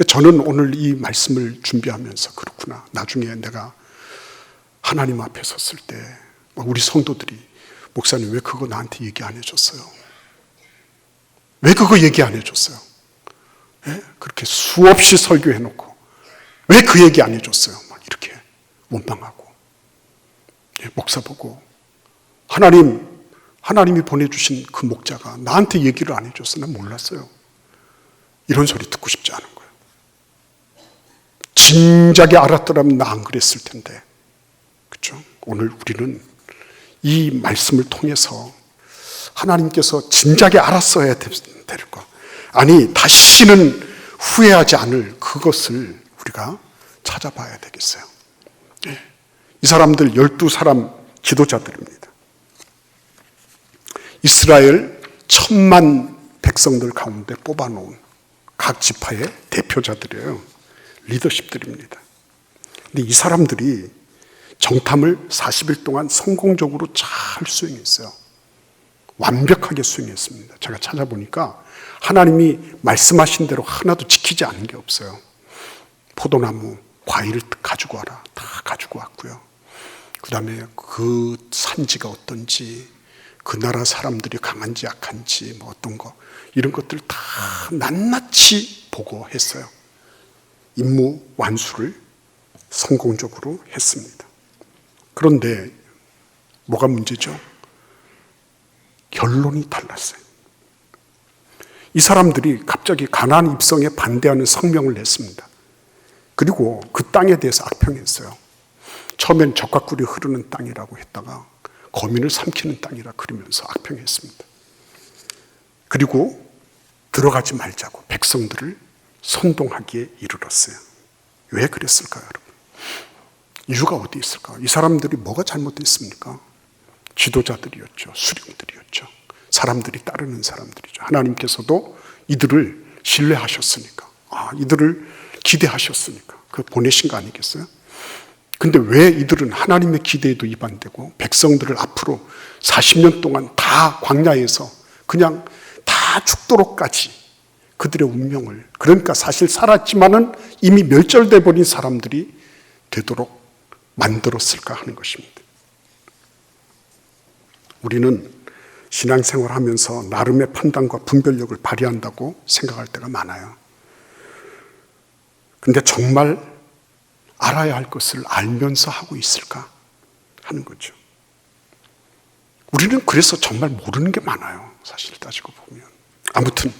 저는 오늘 이 말씀을 준비하면서 그렇구나. 나중에 내가 하나님 앞에 섰을 때 우리 성도들이 목사님 왜 그거 나한테 얘기 안 해줬어요? 왜 그거 얘기 안 해줬어요? 예? 그렇게 수없이 설교해놓고 왜 그 얘기 안 해줬어요? 막 이렇게 원망하고 목사 보고 하나님이 보내주신 그 목자가 나한테 얘기를 안 해줬어. 난 몰랐어요. 이런 소리 듣고 싶지 않은 거예요. 진작에 알았더라면 나 안 그랬을 텐데. 그렇죠? 오늘 우리는 이 말씀을 통해서 하나님께서 진작에 알았어야 될 거. 아니 다시는 후회하지 않을 그것을 우리가 찾아봐야 되겠어요. 이 사람들 12사람 지도자들입니다. 이스라엘 1000만 백성들 가운데 뽑아놓은 각 지파의 대표자들이에요. 리더십들입니다. 근데 이 사람들이 정탐을 40일 동안 성공적으로 잘 수행했어요. 완벽하게 수행했습니다. 제가 찾아보니까 하나님이 말씀하신 대로 하나도 지키지 않은 게 없어요. 포도나무, 과일을 가지고 와라. 다 가지고 왔고요. 그 다음에 그 산지가 어떤지, 그 나라 사람들이 강한지 약한지, 뭐 어떤 거, 이런 것들 다 낱낱이 보고했어요. 임무 완수를 성공적으로 했습니다. 그런데 뭐가 문제죠? 결론이 달랐어요. 이 사람들이 갑자기 가나안 입성에 반대하는 성명을 냈습니다. 그리고 그 땅에 대해서 악평했어요. 처음엔 젖과 꿀이 흐르는 땅이라고 했다가 거민을 삼키는 땅이라 그러면서 악평했습니다. 그리고 들어가지 말자고 백성들을 선동하기에 이르렀어요. 왜 그랬을까요, 여러분? 이유가 어디 있을까요? 이 사람들이 뭐가 잘못됐습니까? 지도자들이었죠. 수령들이었죠. 사람들이 따르는 사람들이죠. 하나님께서도 이들을 신뢰하셨으니까, 이들을 기대하셨으니까 그 보내신 거 아니겠어요? 근데 왜 이들은 하나님의 기대에도 위반되고 백성들을 앞으로 40년 동안 다 광야에서 그냥 다 죽도록까지 그들의 운명을, 그러니까 사실 살았지만은 이미 멸절돼 버린 사람들이 되도록 만들었을까 하는 것입니다. 우리는 신앙생활 하면서 나름의 판단과 분별력을 발휘한다고 생각할 때가 많아요. 근데 정말 알아야 할 것을 알면서 하고 있을까 하는 거죠. 우리는 그래서 정말 모르는 게 많아요. 사실 따지고 보면. 아무튼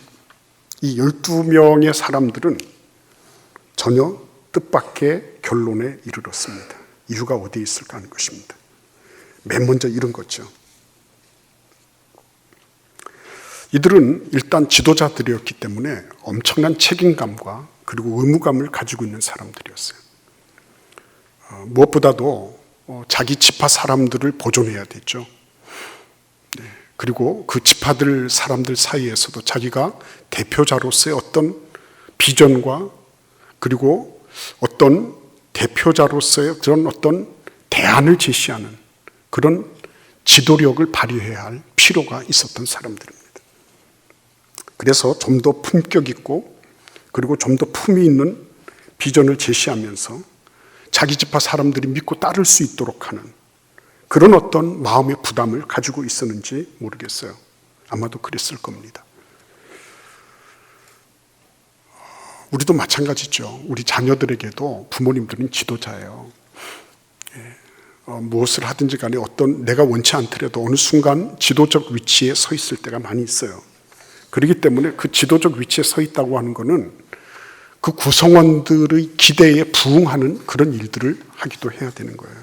이 12명의 사람들은 전혀 뜻밖의 결론에 이르렀습니다. 이유가 어디에 있을까 하는 것입니다. 맨 먼저 이런 거죠. 이들은 일단 지도자들이었기 때문에 엄청난 책임감과 그리고 의무감을 가지고 있는 사람들이었어요. 무엇보다도 자기 지파 사람들을 보존해야 됐죠. 그리고 그 지파들 사람들 사이에서도 자기가 대표자로서의 어떤 비전과 그리고 어떤 대표자로서의 그런 어떤 대안을 제시하는 그런 지도력을 발휘해야 할 필요가 있었던 사람들입니다. 그래서 좀 더 품격 있고 그리고 좀 더 품위 있는 비전을 제시하면서 자기 지파 사람들이 믿고 따를 수 있도록 하는 그런 어떤 마음의 부담을 가지고 있었는지 모르겠어요. 아마도 그랬을 겁니다. 우리도 마찬가지죠. 우리 자녀들에게도 부모님들은 지도자예요. 무엇을 하든지 간에 어떤 내가 원치 않더라도 어느 순간 지도적 위치에 서 있을 때가 많이 있어요. 그렇기 때문에 그 지도적 위치에 서 있다고 하는 것은 그 구성원들의 기대에 부응하는 그런 일들을 하기도 해야 되는 거예요.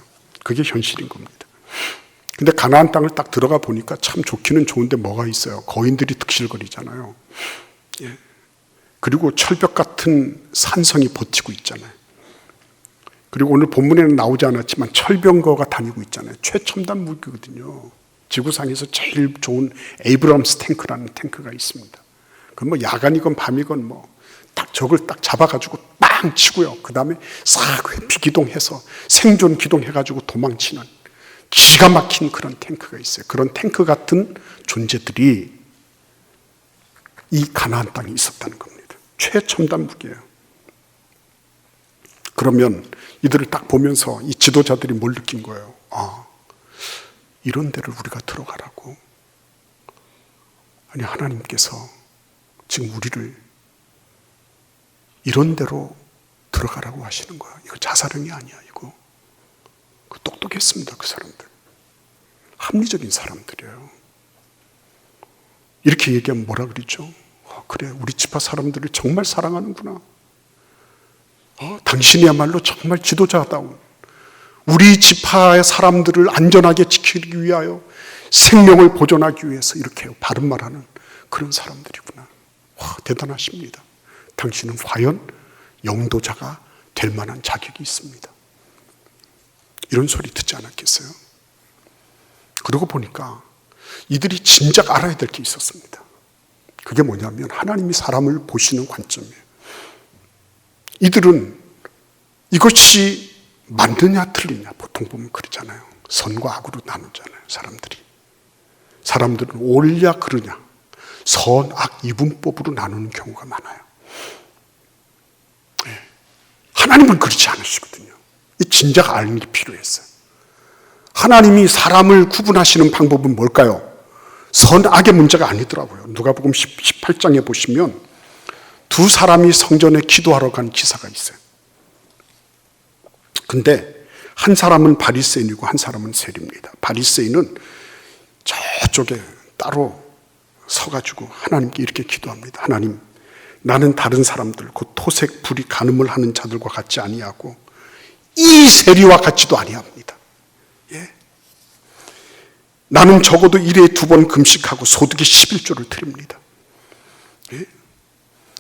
그게 현실인 겁니다. 근데 가나안 땅을 딱 들어가 보니까 참 좋기는 좋은데 뭐가 있어요? 거인들이 득실거리잖아요. 그리고 철벽 같은 산성이 버티고 있잖아요. 그리고 오늘 본문에는 나오지 않았지만 철병거가 다니고 있잖아요. 최첨단 무기거든요. 지구상에서 제일 좋은 에이브럼스 탱크라는 탱크가 있습니다. 그건 뭐 야간이건 밤이건 뭐 딱 적을 딱 잡아가지고 빵 치고요. 그 다음에 싹 회피 기동해서 생존 기동해가지고 도망치는 기가 막힌 그런 탱크가 있어요. 그런 탱크 같은 존재들이 이 가나안 땅에 있었다는 겁니다. 최첨단 무기예요. 그러면 이들을 딱 보면서 이 지도자들이 뭘 느낀 거예요? 이런 데를 우리가 들어가라고. 아니, 하나님께서 지금 우리를 이런 데로 들어가라고 하시는 거야. 이거 자살행위 아니야, 이거. 똑똑했습니다, 그 사람들. 합리적인 사람들이에요. 이렇게 얘기하면 뭐라 그러죠? 그래, 우리 지파 사람들을 정말 사랑하는구나. 당신이야말로 정말 지도자다운, 우리 지파의 사람들을 안전하게 지키기 위하여 생명을 보존하기 위해서 이렇게 바른 말하는 그런 사람들이구나. 대단하십니다. 당신은 과연 영도자가 될 만한 자격이 있습니다. 이런 소리 듣지 않았겠어요? 그러고 보니까 이들이 진작 알아야 될 게 있었습니다. 그게 뭐냐면 하나님이 사람을 보시는 관점이에요. 이들은 이것이 맞느냐 틀리냐 보통 보면 그러잖아요. 선과 악으로 나누잖아요. 사람들은 옳냐 그르냐, 선, 악, 이분법으로 나누는 경우가 많아요. 하나님은 그렇지 않으시거든요. 진작 알는 게 필요했어요. 하나님이 사람을 구분하시는 방법은 뭘까요? 선, 악의 문제가 아니더라고요. 누가복음 18장에 보시면 두 사람이 성전에 기도하러 간 기사가 있어요. 근데 한 사람은 바리새인이고 한 사람은 세리입니다. 바리새인은 저쪽에 따로 서가지고 하나님께 이렇게 기도합니다. 하나님, 나는 다른 사람들, 곧 토색, 불이 간음을 하는 자들과 같지 아니하고 이 세리와 같지도 아니합니다. 나는 적어도 일에 2번 금식하고 소득의 11조를 드립니다.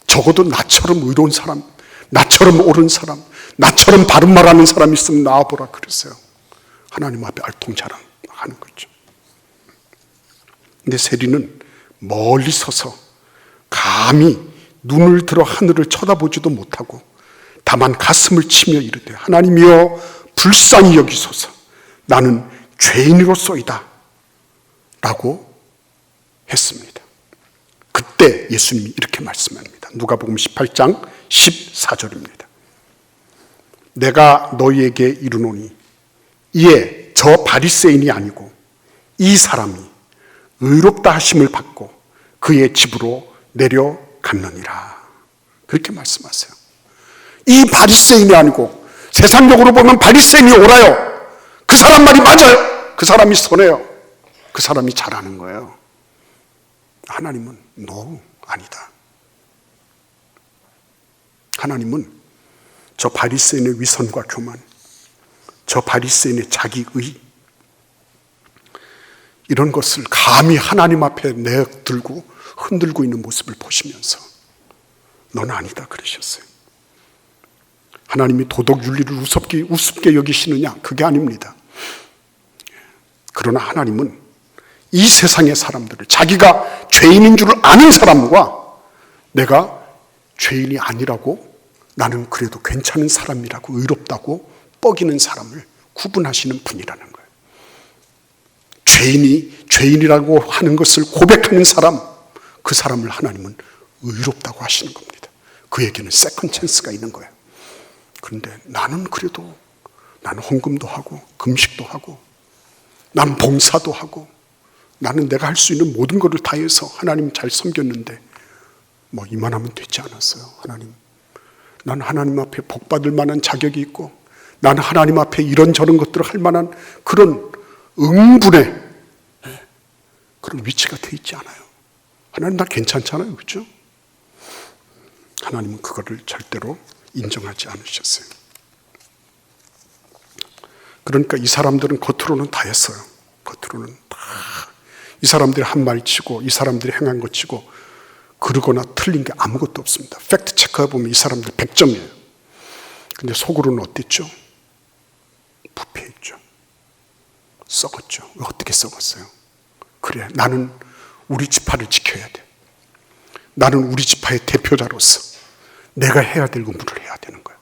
적어도 나처럼 의로운 사람, 나처럼 옳은 사람, 나처럼 바른 말하는 사람이 있으면 나와보라 그랬어요. 하나님 앞에 알통자랑하는 거죠. 근데 세리는 멀리 서서 감히 눈을 들어 하늘을 쳐다보지도 못하고 다만 가슴을 치며 이르되 하나님이여 불쌍히 여기소서, 나는 죄인으로소이다 라고 했습니다. 그때 예수님이 이렇게 말씀합니다. 누가복음 18장 14절입니다. 내가 너희에게 이르노니 이에 저 바리새인이 아니고 이 사람이 의롭다 하심을 받고 그의 집으로 내려갔느니라. 그렇게 말씀하세요. 이 바리새인이 아니고, 세상적으로 보면 바리새인이 옳아요. 그 사람 말이 맞아요. 그 사람이 선해요. 그 사람이 잘하는 거예요. 하나님은 no, 아니다. 하나님은 저 바리새인의 위선과 교만, 저 바리새인의 자기의, 이런 것을 감히 하나님 앞에 내들고 흔들고 있는 모습을 보시면서 넌 아니다 그러셨어요. 하나님이 도덕 윤리를 우습게 여기시느냐? 그게 아닙니다. 그러나 하나님은 이 세상의 사람들을, 자기가 죄인인 줄 아는 사람과 내가 죄인이 아니라고, 나는 그래도 괜찮은 사람이라고, 의롭다고 뻐기는 사람을 구분하시는 분이라는 거예요. 죄인이라고 하는 것을 고백하는 사람, 그 사람을 하나님은 의롭다고 하시는 겁니다. 그에게는 세컨 찬스가 있는 거예요. 그런데 나는 그래도, 나는 헌금도 하고 금식도 하고 나는 봉사도 하고 나는 내가 할 수 있는 모든 것을 다해서 하나님 잘 섬겼는데 뭐 이만하면 되지 않았어요. 하나님, 난 하나님 앞에 복 받을 만한 자격이 있고 나는 하나님 앞에 이런저런 것들을 할 만한 그런 응분의 그런 위치가 돼 있지 않아요. 하나님 나 괜찮잖아요. 그렇죠? 하나님은 그거를 절대로 인정하지 않으셨어요. 그러니까 이 사람들은 겉으로는 다 했어요. 겉으로는 다 이 사람들이 한 말 치고 이 사람들이 행한 것 치고 그러거나 틀린 게 아무것도 없습니다. 팩트 체크해보면 이 사람들 100점이에요. 근데 속으로는 어땠죠? 부패했죠. 썩었죠. 어떻게 썩었어요? 그래, 나는 우리 지파를 지켜야 돼. 나는 우리 지파의 대표자로서 내가 해야 될 의무를 해야 되는 거야.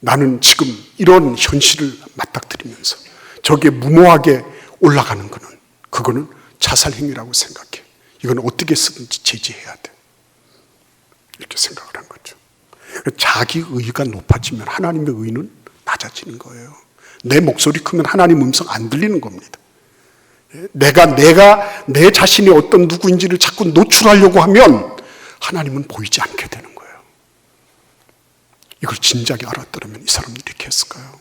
나는 지금 이런 현실을 맞닥뜨리면서 저게 무모하게 올라가는 거는, 그거는 자살행위라고 생각해. 이건 어떻게 쓰든지 제지해야 돼. 이렇게 생각을 한 거죠. 자기 의가 높아지면 하나님의 의는 낮아지는 거예요. 내 목소리 크면 하나님 음성 안 들리는 겁니다. 내가 내 자신이 어떤 누구인지를 자꾸 노출하려고 하면 하나님은 보이지 않게 되는 거예요. 이걸 진작에 알았더라면 이 사람들이 이렇게 했을까요?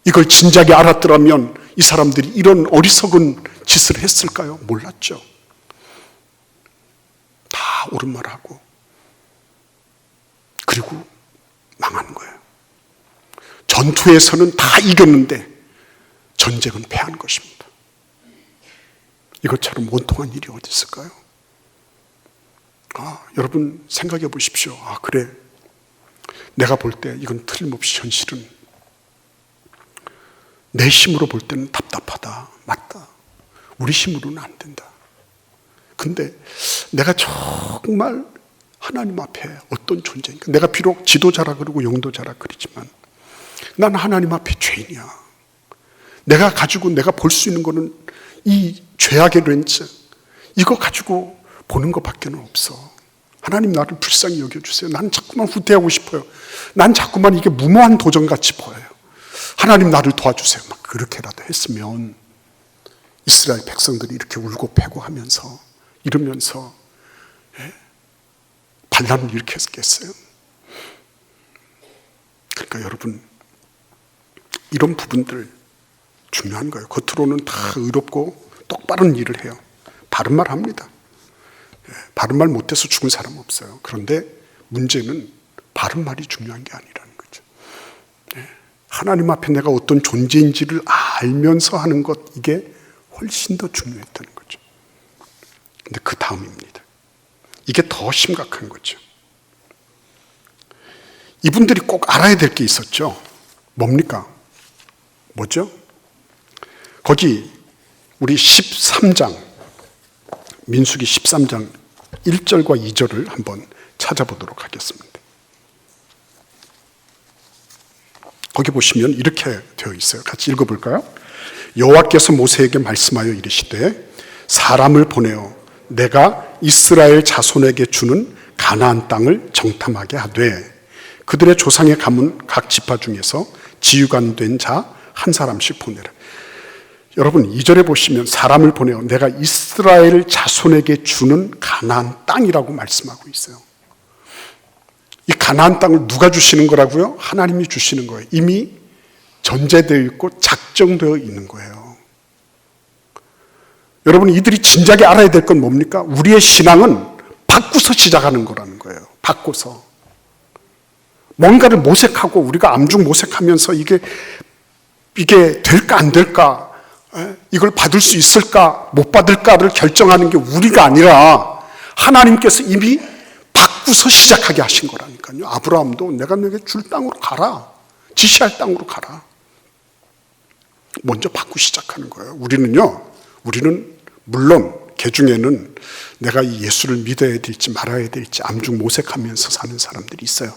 이걸 진작에 알았더라면 이 사람들이 이런 어리석은 짓을 했을까요? 몰랐죠. 다 옳은 말하고 그리고 망하는 거예요. 전투에서는 다 이겼는데 전쟁은 패한 것입니다. 이것처럼 원통한 일이 어디 있을까요? 여러분 생각해 보십시오. 그래, 내가 볼 때 이건 틀림없이 현실은 내 힘으로 볼 때는 답답하다. 맞다. 우리 힘으로는 안 된다. 근데 내가 정말 하나님 앞에 어떤 존재인가? 내가 비록 지도자라 그러고 영도자라 그러지만 난 하나님 앞에 죄인이야. 내가 볼 수 있는 거는 이 죄악의 렌즈, 이거 가지고 보는 것밖에 없어. 하나님 나를 불쌍히 여겨주세요. 난 자꾸만 후퇴하고 싶어요. 난 자꾸만 이게 무모한 도전같이 보여요. 하나님 나를 도와주세요. 막 그렇게라도 했으면 이스라엘 백성들이 이렇게 울고 패고 하면서 이러면서 반란을 일으켰겠어요? 그러니까 여러분, 이런 부분들 중요한 거예요. 겉으로는 다 의롭고 똑바른 일을 해요. 바른 말 합니다. 바른 말 못해서 죽은 사람 없어요. 그런데 문제는 바른 말이 중요한 게 아니라는 거죠. 하나님 앞에 내가 어떤 존재인지를 알면서 하는 것, 이게 훨씬 더 중요했다는 거죠. 근데 그 다음입니다. 이게 더 심각한 거죠. 이분들이 꼭 알아야 될 게 있었죠. 뭡니까? 뭐죠? 거기 우리 13장, 민수기 13장 1절과 2절을 한번 찾아보도록 하겠습니다. 거기 보시면 이렇게 되어 있어요. 같이 읽어볼까요? 여호와께서 모세에게 말씀하여 이르시되 사람을 보내어 내가 이스라엘 자손에게 주는 가나안 땅을 정탐하게 하되 그들의 조상의 가문 각 지파 중에서 지휘관 된 자 한 사람씩 보내라. 여러분 2절에 보시면 사람을 보내어 내가 이스라엘 자손에게 주는 가나안 땅이라고 말씀하고 있어요. 이 가나안 땅을 누가 주시는 거라고요? 하나님이 주시는 거예요. 이미 전제되어 있고 작정되어 있는 거예요. 여러분 이들이 진작에 알아야 될 건 뭡니까? 우리의 신앙은 바꾸서 시작하는 거라는 거예요. 바꾸서. 뭔가를 모색하고 우리가 암중 모색하면서 이게 될까 안 될까, 이걸 받을 수 있을까 못 받을까를 결정하는 게 우리가 아니라 하나님께서 이미 바꾸서 시작하게 하신 거라니까요. 아브라함도 내가 너에게 줄 땅으로 가라, 지시할 땅으로 가라. 먼저 바꾸 시작하는 거예요. 우리는 물론 개중에는 내가 이 예수를 믿어야 될지 말아야 될지 암중 모색하면서 사는 사람들이 있어요.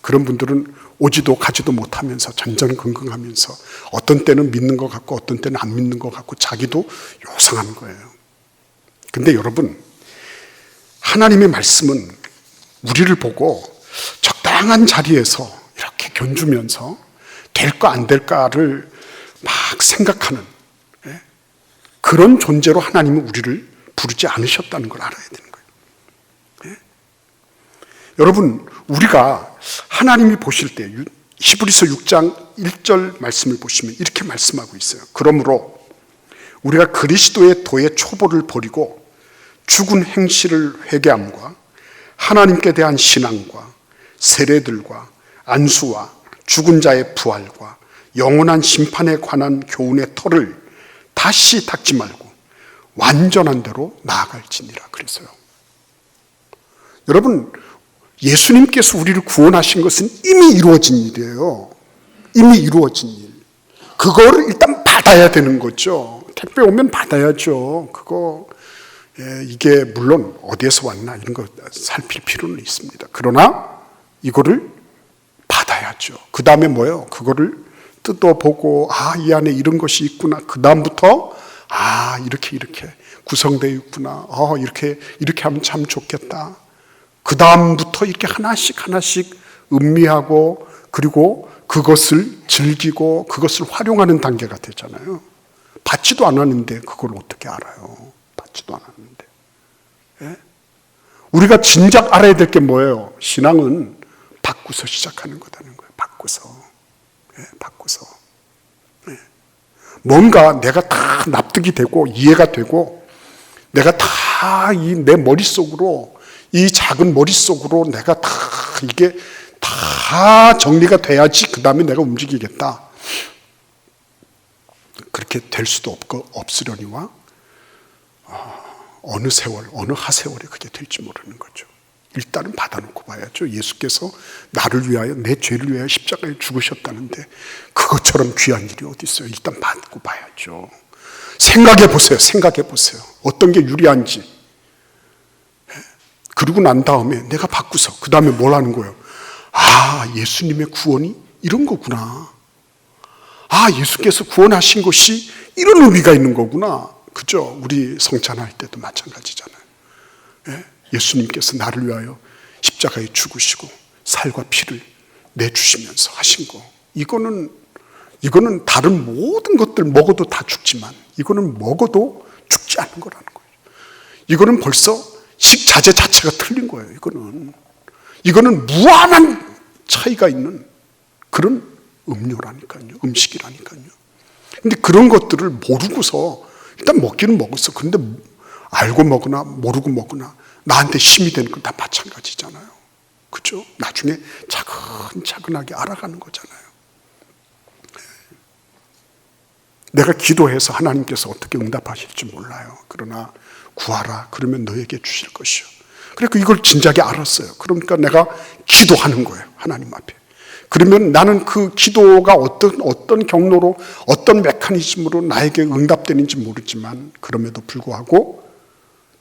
그런 분들은 오지도 가지도 못하면서 전전긍긍하면서 어떤 때는 믿는 것 같고 어떤 때는 안 믿는 것 같고 자기도 요상한 거예요. 근데 여러분, 하나님의 말씀은 우리를 보고 적당한 자리에서 이렇게 견주면서 될까 안 될까를 막 생각하는 그런 존재로 하나님은 우리를 부르지 않으셨다는 걸 알아야 되는 거예요. 여러분, 우리가 하나님이 보실 때 히브리서 6장 1절 말씀을 보시면 이렇게 말씀하고 있어요. 그러므로 우리가 그리스도의 도의 초보를 버리고 죽은 행실을 회개함과 하나님께 대한 신앙과 세례들과 안수와 죽은 자의 부활과 영원한 심판에 관한 교훈의 터를 다시 닦지 말고 완전한 대로 나아갈지니라 그랬어요. 여러분, 예수님께서 우리를 구원하신 것은 이미 이루어진 일이에요. 이미 이루어진 일. 그거를 일단 받아야 되는 거죠. 택배 오면 받아야죠. 이게 물론 어디에서 왔나 이런 거 살필 필요는 있습니다. 그러나 이거를 받아야죠. 그 다음에 뭐예요? 그거를 뜯어보고 이 안에 이런 것이 있구나. 그 다음부터 이렇게 구성되어 있구나. 이렇게 하면 참 좋겠다. 그 다음부터 이렇게 하나씩 음미하고 그리고 그것을 즐기고 그것을 활용하는 단계가 되잖아요. 받지도 않았는데 그걸 어떻게 알아요? 받지도 않았는데. 예? 우리가 진작 알아야 될 게 뭐예요? 신앙은 받고서 시작하는 거다는 거예요. 받고서. 예, 받고서. 예. 뭔가 내가 다 납득이 되고 이해가 되고 내가 다 내 머릿속으로 이 작은 머릿속으로 내가 다 이게 다 정리가 돼야지 그 다음에 내가 움직이겠다. 그렇게 될 수도 없으려니와 어느 세월, 어느 하세월에 그게 될지 모르는 거죠. 일단은 받아놓고 봐야죠. 예수께서 나를 위하여, 내 죄를 위하여 십자가에 죽으셨다는데 그것처럼 귀한 일이 어디 있어요. 일단 받고 봐야죠. 생각해 보세요. 어떤 게 유리한지. 그러고 난 다음에 내가 받고서 그 다음에 뭘 하는 거예요? 아, 예수님의 구원이 이런 거구나. 아, 예수께서 구원하신 것이 이런 의미가 있는 거구나. 그죠? 우리 성찬할 때도 마찬가지잖아요. 예? 예수님께서 나를 위하여 십자가에 죽으시고 살과 피를 내주시면서 하신 거. 이거는 다른 모든 것들 먹어도 다 죽지만 이거는 먹어도 죽지 않는 거라는 거예요. 이거는 벌써 식자재 자체가 틀린 거예요. 이거는 무한한 차이가 있는 그런 음료라니까요. 음식이라니까요. 근데 그런 것들을 모르고서 일단 먹기는 먹었어. 근데 알고 먹으나 모르고 먹으나 나한테 힘이 되는 건 다 마찬가지잖아요. 그죠? 나중에 차근차근하게 알아가는 거잖아요. 내가 기도해서 하나님께서 어떻게 응답하실지 몰라요. 그러나 구하라. 그러면 너에게 주실 것이요. 그러니까 이걸 진작에 알았어요. 그러니까 내가 기도하는 거예요. 하나님 앞에. 그러면 나는 그 기도가 어떤 경로로 어떤 메커니즘으로 나에게 응답되는지 모르지만 그럼에도 불구하고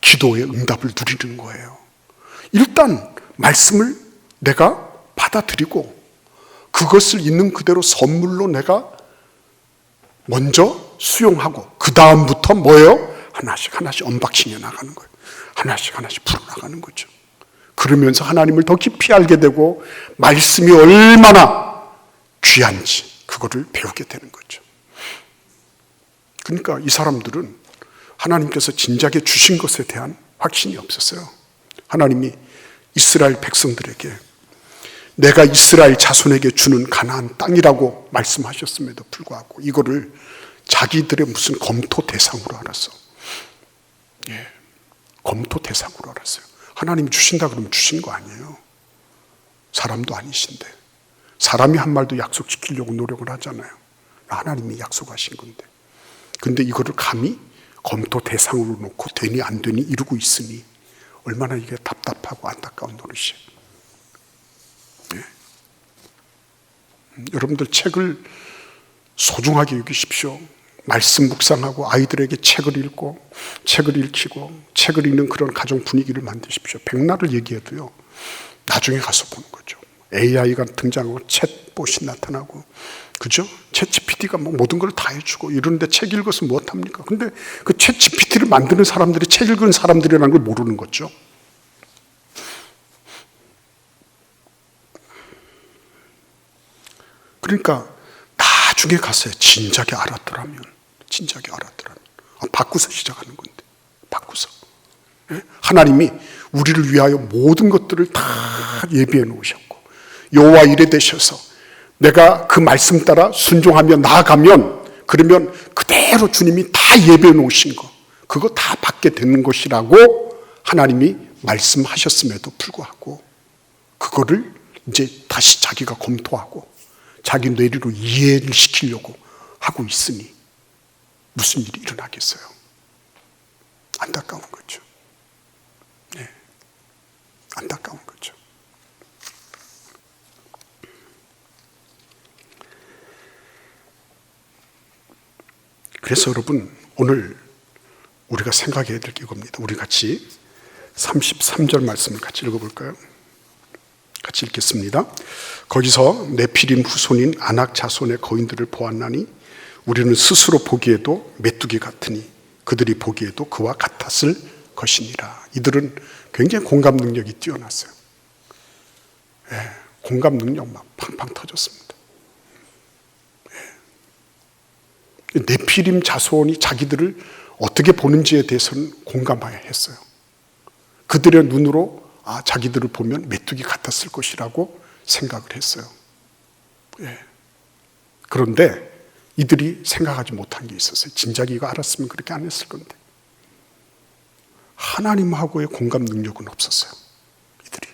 기도의 응답을 누리는 거예요. 일단 말씀을 내가 받아들이고 그것을 있는 그대로 선물로 내가 먼저 수용하고 그 다음부터 뭐예요? 하나씩 언박싱해 나가는 거예요. 하나씩 풀어나가는 거죠. 그러면서 하나님을 더 깊이 알게 되고 말씀이 얼마나 귀한지 그거를 배우게 되는 거죠. 그러니까 이 사람들은 하나님께서 진작에 주신 것에 대한 확신이 없었어요. 하나님이 이스라엘 백성들에게 내가 이스라엘 자손에게 주는 가나안 땅이라고 말씀하셨음에도 불구하고 이거를 자기들의 무슨 검토 대상으로 알았어. 예, 검토 대상으로 알았어요. 하나님이 주신다 그러면 주신 거 아니에요. 사람도 아니신데. 사람이 한 말도 약속 지키려고 노력을 하잖아요. 하나님이 약속하신 건데. 근데 이거를 감히 검토 대상으로 놓고 되니 안 되니 이러고 있으니 얼마나 이게 답답하고 안타까운 노릇이에요. 네. 여러분들 책을 소중하게 여기십시오. 말씀 묵상하고 아이들에게 책을 읽고 책을 읽히고 책을 읽는 그런 가정 분위기를 만드십시오. 백날을 얘기해도요. 나중에 가서 보는 거죠. AI가 등장하고 챗봇이 나타나고 그죠? 챗 GPT가 뭐 모든 걸 다 해주고 이러는데 책 읽어서 무엇합니까? 근데 그 챗 GPT를 만드는 사람들이 책 읽은 사람들이라는 걸 모르는 거죠. 그러니까 나중에 가서 진작에 알았더라면 바꾸서 시작하는 건데 바꾸서 하나님이 우리를 위하여 모든 것들을 다 예비해 놓으셨고 여호와 이레 되셔서 내가 그 말씀 따라 순종하며 나아가면 그러면 그대로 주님이 다 예배해 놓으신 거 그거 다 받게 되는 것이라고 하나님이 말씀하셨음에도 불구하고 그거를 이제 다시 자기가 검토하고 자기 뇌리로 이해를 시키려고 하고 있으니 무슨 일이 일어나겠어요? 안타까운 거죠. 네. 안타까운 거죠. 그래서 여러분 오늘 우리가 생각해야 될 게 이겁니다. 우리 같이 33절 말씀을 같이 읽어볼까요? 같이 읽겠습니다. 거기서 네피림 후손인 아낙 자손의 거인들을 보았나니 우리는 스스로 보기에도 메뚜기 같으니 그들이 보기에도 그와 같았을 것이니라. 이들은 굉장히 공감 능력이 뛰어났어요. 공감 능력 막 팡팡 터졌습니다. 네피림 자손이 자기들을 어떻게 보는지에 대해서는 공감해야 했어요. 그들의 눈으로 자기들을 보면 메뚜기 같았을 것이라고 생각을 했어요. 그런데 이들이 생각하지 못한 게 있었어요. 진작 이거 알았으면 그렇게 안 했을 건데. 하나님하고의 공감 능력은 없었어요. 이들이.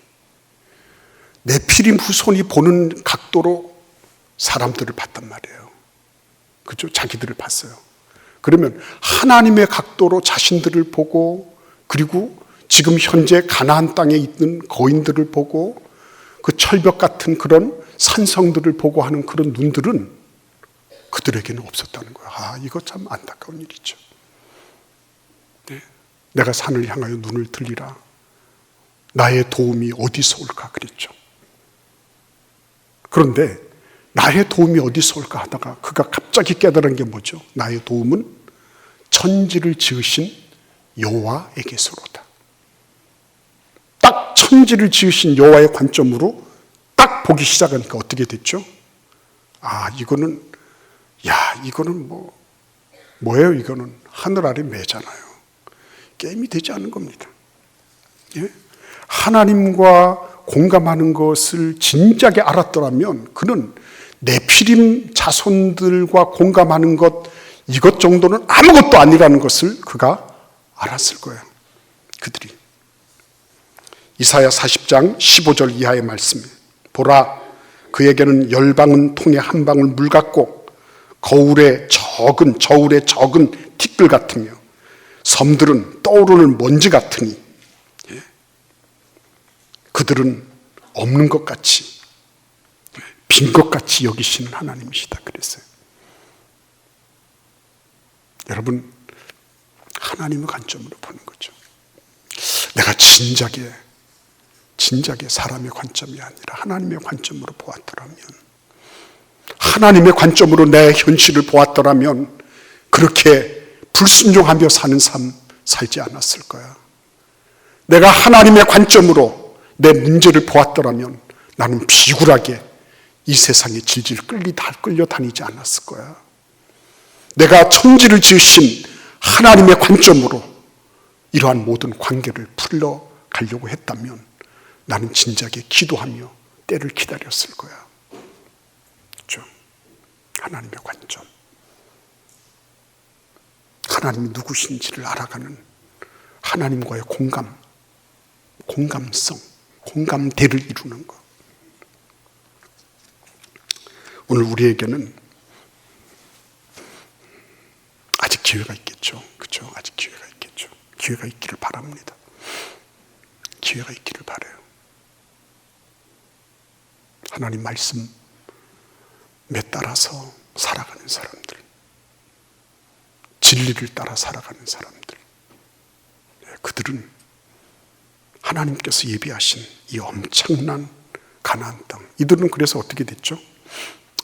네피림 후손이 보는 각도로 사람들을 봤단 말이에요. 그죠? 자기들을 봤어요. 그러면 하나님의 각도로 자신들을 보고, 그리고 지금 현재 가나안 땅에 있는 거인들을 보고, 그 철벽 같은 그런 산성들을 보고 하는 그런 눈들은 그들에게는 없었다는 거예요. 이거 참 안타까운 일이죠. 내가 산을 향하여 눈을 들리라. 나의 도움이 어디서 올까 그랬죠. 그런데 나의 도움이 어디서 올까 하다가 그가 갑자기 깨달은 게 뭐죠? 나의 도움은 천지를 지으신 여호와에게서로다. 딱 천지를 지으신 여호와의 관점으로 딱 보기 시작하니까 어떻게 됐죠? 이거는 뭐예요? 이거는 하늘 아래 매잖아요. 게임이 되지 않는 겁니다. 하나님과 공감하는 것을 진작에 알았더라면 그는 네피림 자손들과 공감하는 것, 이것 정도는 아무것도 아니라는 것을 그가 알았을 거예요. 그들이. 이사야 40장 15절 이하의 말씀이에요. 보라, 그에게는 열방은 통에 한 방울 물 같고 저울에 적은 티끌 같으며 섬들은 떠오르는 먼지 같으니 그들은 없는 것 같이, 빈 것 같이 여기시는 하나님이시다 그랬어요. 여러분, 하나님의 관점으로 보는 거죠. 내가 진작에 사람의 관점이 아니라 하나님의 관점으로 보았더라면, 하나님의 관점으로 내 현실을 보았더라면 그렇게 불순종하며 사는 삶 살지 않았을 거야. 내가 하나님의 관점으로 내 문제를 보았더라면 나는 비굴하게 이 세상에 질질 끌려 다니지 않았을 거야. 내가 천지를 지으신 하나님의 관점으로 이러한 모든 관계를 풀러가려고 했다면 나는 진작에 기도하며 때를 기다렸을 거야. 그렇죠? 하나님의 관점. 하나님이 누구신지를 알아가는 하나님과의 공감성, 공감대를 이루는 것. 오늘 우리에게는 아직 기회가 있겠죠. 그렇죠? 아직 기회가 있겠죠. 기회가 있기를 바랍니다. 기회가 있기를 바라요. 하나님 말씀에 따라서 살아가는 사람들, 진리를 따라 살아가는 사람들, 그들은 하나님께서 예비하신 이 엄청난 가나안 땅, 이들은 그래서 어떻게 됐죠?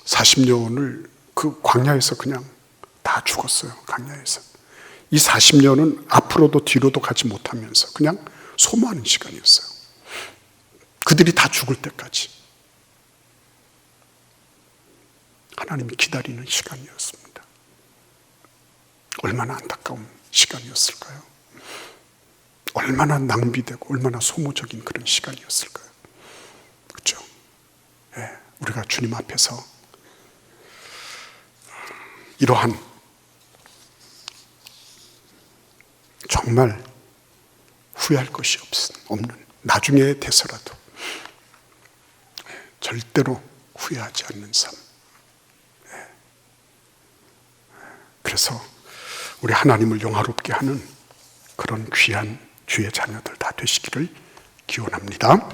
40년을 그 광야에서 그냥 다 죽었어요. 광야에서. 이 40년은 앞으로도 뒤로도 가지 못하면서 그냥 소모하는 시간이었어요. 그들이 다 죽을 때까지 하나님이 기다리는 시간이었습니다. 얼마나 안타까운 시간이었을까요? 얼마나 낭비되고 얼마나 소모적인 그런 시간이었을까요? 그렇죠? 우리가 주님 앞에서 이러한 정말 후회할 것이 없는, 나중에 돼서라도 절대로 후회하지 않는 삶. 그래서 우리 하나님을 영화롭게 하는 그런 귀한 주의 자녀들 다 되시기를 기원합니다.